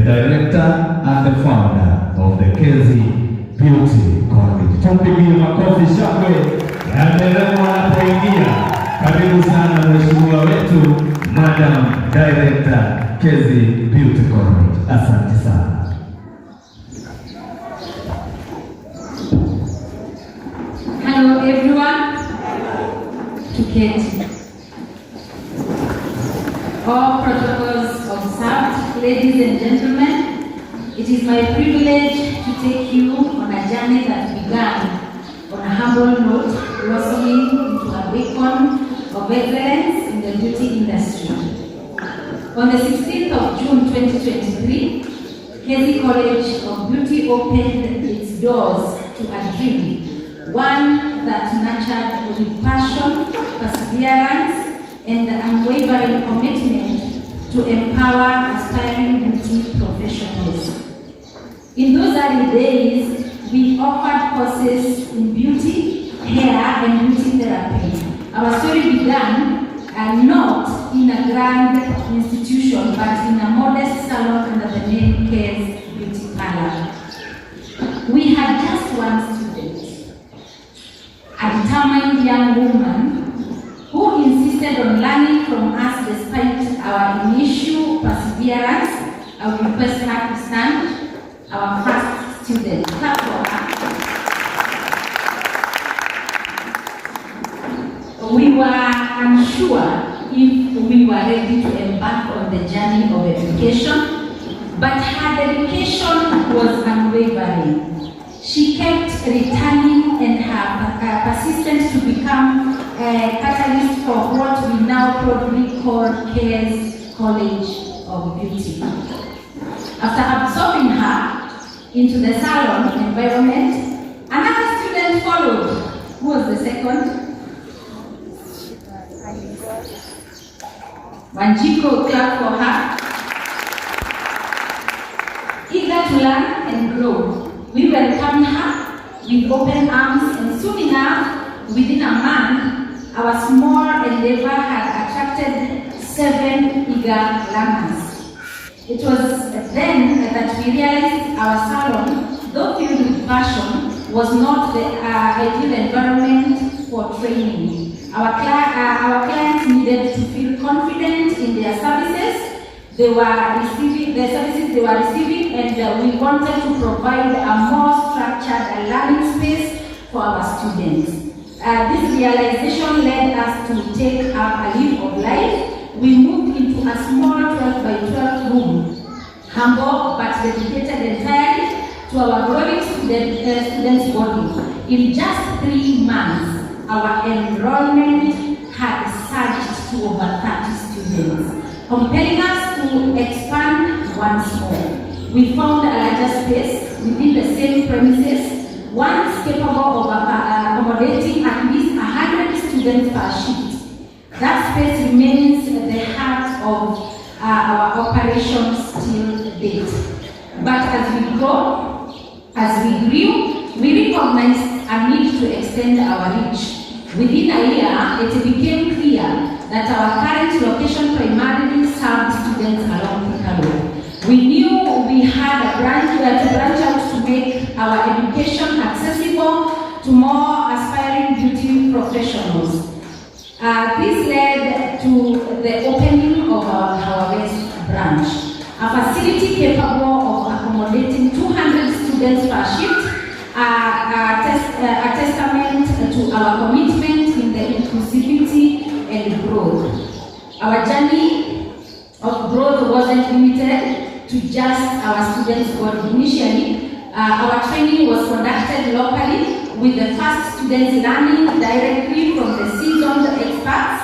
the director and the founder of the Kezi Beauty College. Tumpigie makofi shangwe na nderemo anapoingia. Karibu sana mheshimiwa wetu, Madam Director Kezi Beauty College. Asante sana. Hello everyone. Tuketi. All protocols observed, ladies and gentlemen, it is my privilege to take you on a journey that began on a humble note, blossoming into a beacon of excellence in the beauty industry. On the 16th of June 2023, Kezi College of Beauty opened its doors to a dream, one that nurtured with passion, perseverance, and the unwavering commitment to empower aspiring beauty professionals. In those early days, we offered courses in beauty, hair, and beauty therapy. Our story began not in a grand institution, but in a modest salon under the name Kezi Beauty Parlor. We had just one student, a determined young woman who insisted on learning from us despite our initial perseverance. I would request her to stand, our first student. Clap for her. We were unsure if we were ready to embark on the journey of education, but her dedication was unwavering. She kept returning, and her persistence to become a catalyst for what we now proudly call Kezi College of Beauty. After absorbing her into the salon environment, another student followed. Who was the second? Wanjiko, clap for her. Eager to learn and grow, we welcomed her with open arms, and soon enough, within a month, our small endeavor had attracted 7 eager learners. It was then that we realized our salon, though filled with passion, was not the ideal environment for training. Our clients needed to feel confident in their services the services they were receiving, and we wanted to provide a more structured learning space for our students. This realization led us to take up a leap of life. We moved into a small 12 by 12 room, humble but dedicated entirely to our growing students' body. In just 3 months, our enrollment had surged to over 30 students, compelling us to expand once more. We found a larger space within the same premises, one capable of accommodating at least 100 students per shift. That space remains the heart of our operations till date. But as we grew, we recognized a need to extend our reach. Within a year, it became clear that our current location primarily served students along Thika Road. We knew we had to branch out to make our education accessible to more aspiring beauty professionals. This led to the opening of our West branch, a facility capable of accommodating 200 students per shift, a testament to our commitment in the inclusivity and growth. Our journey of growth wasn't limited to just our students' board. Initially, our training was conducted locally, with the first students learning directly from the seasoned experts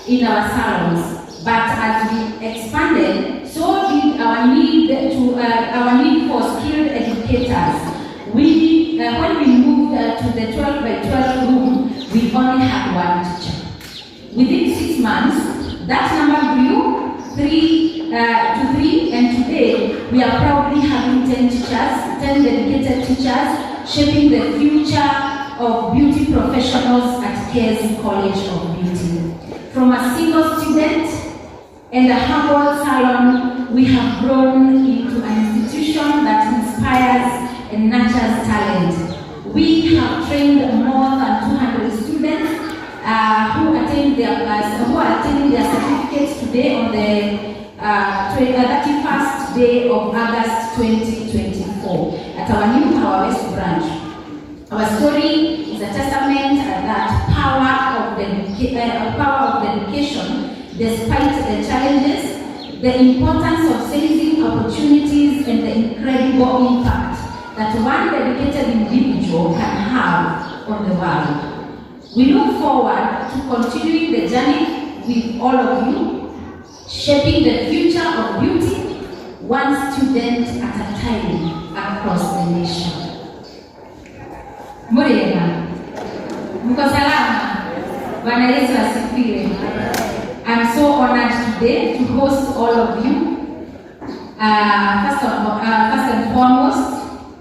in our salons. But as we expanded, so did our need for skilled educators. When we moved to the 12 by 12 room, we only had 1 teacher. Within 6 months, that number grew to 3, and today we are proudly having 10 dedicated teachers, shaping the future of beauty professionals at Kezi College of Beauty. From a single student and the humble salon, we have grown into an institution that inspires and nurtures talent. We have trained more than 200 students who are attending their certificates today on the 31st day of August 2024 at our new Power West branch. Our story is a testament that power of education, despite the challenges, the importance of seizing opportunities, and the incredible impact that one dedicated individual can have on the world. We look forward to continuing the journey with all of you, shaping the future of beauty, one student at a time across the nation. Muriema, mko salama? Bwana Yesu asifiwe. I'm so honored today to host all of you. First and foremost,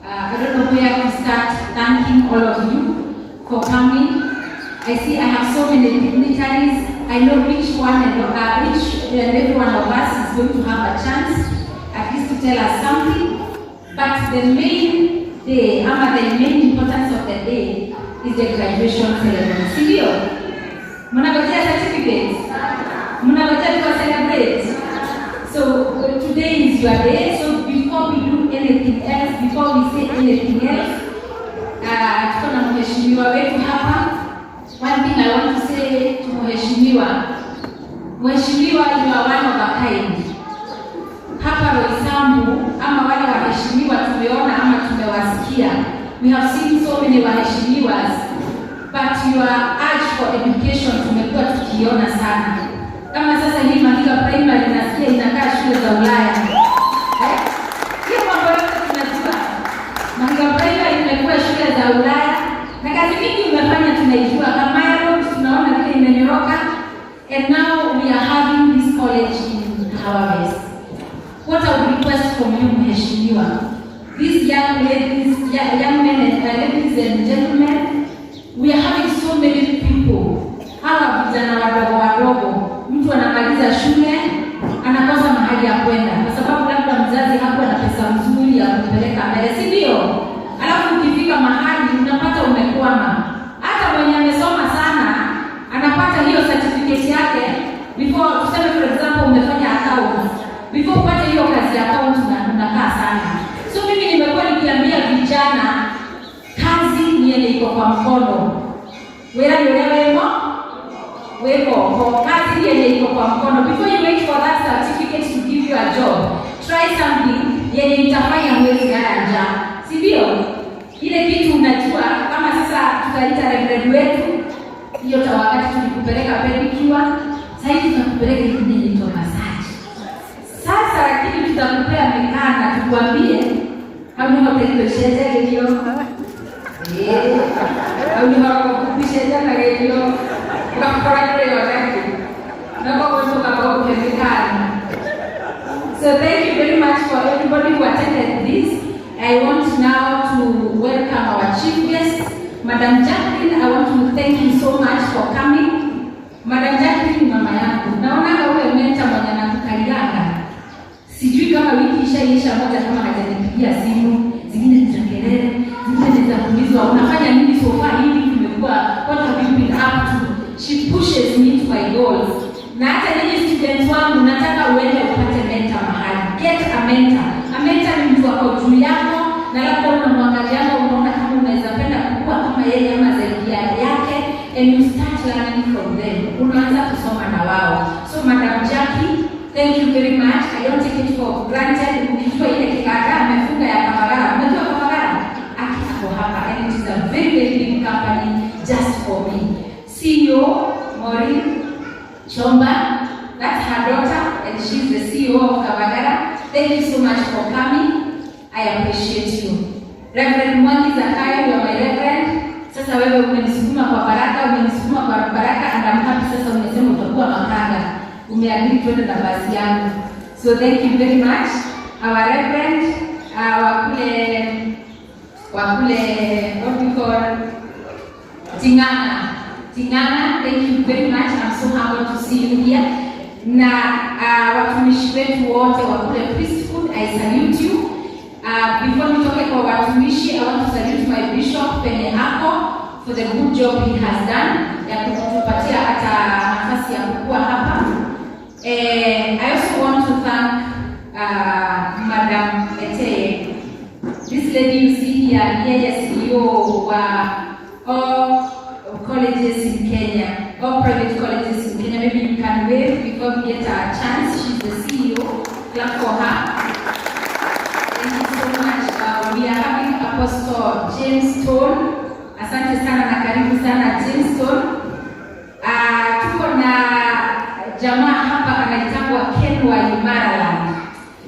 I don't know where to start thanking all of you for coming. I see I have so many dignitaries. I know each and every one of us is going to have a chance at least to tell us something. But the main day, the main importance of the day is the graduation ceremony. Sindio? Mnangojea certificates? Mnangojea to celebrate? So today is your day. So before we do anything else, before we say anything else, tuko na mheshimiwa wetu hapa. One thing I want to say to mheshimiwa, you are one of a kind. Hapa Roysambu ama wale waheshimiwa tumeona ama tumewasikia. We have seen so many waheshimiwas, but your urge for education tumekuwa tukiona sana. Kama sasa hii Mahiga Primary nasikia inakaa shule za Ulaya. Hiyo mambo yote tunajua. Mahiga Primary imekuwa shule za Ulaya. Na kazi mingi umefanya tunaijua. Kama Road tunaona vile imenyoroka. And now we are having this college in Power West. What I would request from you, mheshimiwa, these young ladies, young men and ladies and gentlemen, we are having so many people. Hawa vijana wadogo, mtu anamaliza shule, anakosa mahali ya kwenda kwa sababu labda mzazi hakuwa na pesa nzuri ya kupeleka mbele, si ndio? Alafu ukifika mahali unapata umekwama. Hata mwenye amesoma sana anapata hiyo certificate yake before, tuseme for example umefanya account. Before upate hiyo kazi ya account unakaa sana. So mimi nimekuwa nikiambia vijana kazi ni ile iko kwa mkono. Wewe kwa kazi yenye iko kwa mkono. Before you wait for that certificate to give you a job, try something yenye itafanya mwezi ganja. Si ndio? Ile kitu unajua kama sasa tutaita reverend wetu, hiyo wakati tulikupeleka pedicure, sasa tunakupeleka kidini cha massage. Sasa lakini tutakupea mikanda tukwambie au ni hotel sheje hiyo. Au ni hotel sheje na hiyo. So thank you very much for everybody who attended this. I want now to welcome our chief guest, Madam Jacqueline. I want to thank you so much for coming. Madam Jacqueline, mama yangu. Naona wewe umeta mwenye anakukalianga. Sijui kama wiki ishaisha moja kama hajanipigia simu, zingine ni za kelele, zingine ni za kuulizwa unafanya nini so far hivi tumekuwa what have you been up to? She pushes me to my goals. Na hata ninyi students wangu nataka uende upate mentor mahali. Get a mentor. A mentor ni mtu wako juu yako na labda unamwangalia unaona kama unaweza penda kukua kama yeye ama zaidi yake, and you start learning from them. Unaanza kusoma na wao. So Madam Jackie, thank you very much. I don't take it for granted. Ukijua ile kikaka amefunga ya Kamagara. Unajua Kamagara? Akiko hapa, and it is a very very big company just for me. CEO Maureen Chomba, that's her daughter, and she's the CEO of Kamagara. Thank you so much for coming. I appreciate you. Reverend Mwangi Zakayo, you are my reverend. Sasa wewe umenisukuma kwa baraka, and I'm happy sasa umesema utakuwa makanga. Umeagiri twende na basi yangu. So thank you very much. Our reverend, wakule, what we call Tingana, thank you very much. I'm so happy to see you here. na watumishi wetu wote wa kule Priesthood, I salute you. Before nitoke kwa watumishi, I want to salute my bishop penye ako for the good job he has done ya kutupatia hata nafasi ya kukua hapa. I also want to thank Madam Eteye. This lady you see here, yeye CEO wa all colleges in Kenya, all private colleges in Kenya. Maybe you can wave before we get a chance. She's the CEO. Clap for her. Thank you so much. We are having Apostle James Stone. Asante sana na karibu sana James Stone. Tuko na jamaa hapa anaitwa Ken wa Imaraland.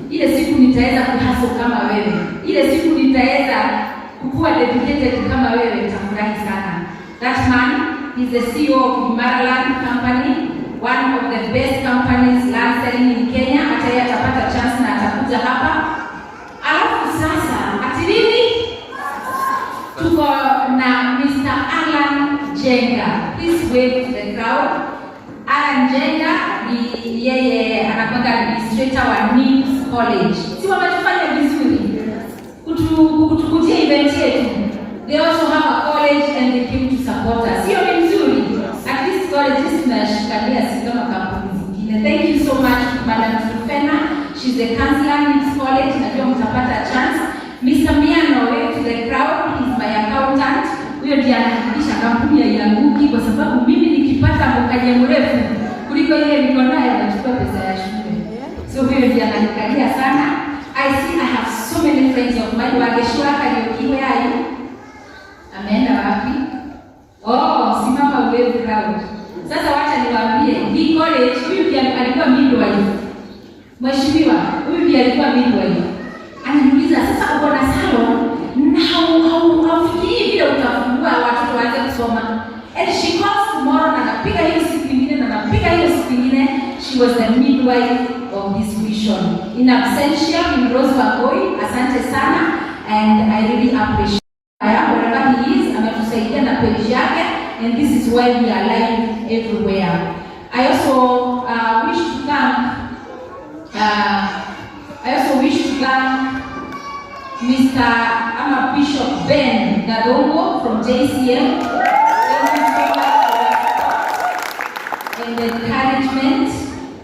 Ile siku nitaweza kuhaso kama wewe. Ile siku nitaweza kukuwa dedicated kama wewe, nitafurahi sana. That man is the CEO of Imaraland company, one of the best companies land selling in Kenya. Hata yeye atapata chance na atakuja hapa. Alafu sasa atilini tuko na Mr. Alan Jenga. Please wave to the crowd. Alan Jenga ni yeye anakuwa administrator wa NIMS College. Si wametufanya vizuri kutukutia event yetu. They also have a college and they came to support us. Sio ni mzuri. At least colleges tunashikalia si kama kampuni zingine. Thank you so much Madam Trufena. She's the counselor in this college. Najua mtapata chance. Mr. Miano, wave to the crowd. He's my accountant. Huyo ndiye anahakikisha kampuni haianguki kwa sababu mimi nikipata mkaje mrefu kuliko ile niko nayo nachukua pesa ya shule. So huyo ndiye ananikalia sana. I see I have so many friends of mine. Wageshwa Kariuki hai. Ameenda wapi? Oh, simama wave crowd. Sasa wacha niwaambie, hii college huyu ndiye alikuwa midwife. Mheshimiwa, huyu ndiye alikuwa midwife. Ananiuliza sasa uko na salon na haufikiri vile utafungua watoto waanze kusoma. And she calls tomorrow na napiga hiyo siku nyingine na napiga hiyo siku nyingine. She was the midwife of this vision. In absentia in Rose Wangoi, asante sana and I really appreciate wherever he is, ametusaidia na page yake, and this is why we are live everywhere. I also wish to thank Mr. Bishop Ben Gadongo from JCM. Thank you so much for and encouragement.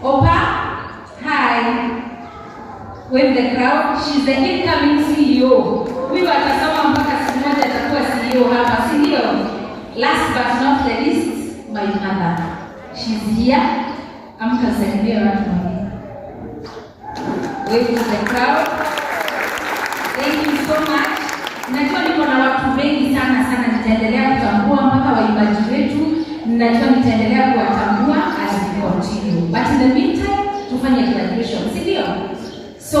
Opa, hi. With the crowd, she's the incoming CEO. We were atasoma mpaka siku moja atakuwa CEO hapa, si ndio? Last but not the least, my mother. She's here. Amkasalimia watu wengine. Wave to the crowd. Thank you so much. Najua niko na watu wengi sana, nitaendelea kutambua mpaka waimbaji wetu. Najua nitaendelea kuwatambua as we continue. But in the meantime, tufanye graduation, si ndio? So,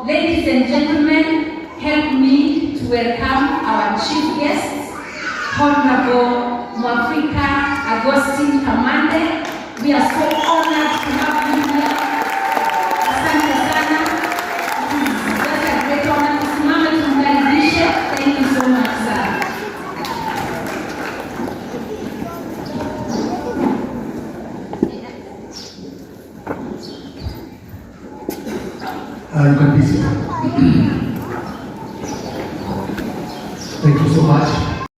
ladies and gentlemen, help me to welcome our chief guest, Honorable Mwafrika Augustine Kamande. We are so honored to have you here. Asante sana. It's such a great honor. Tusimame tumkaribishe. Thank you so much, sir. You can be seated. Thank you so much.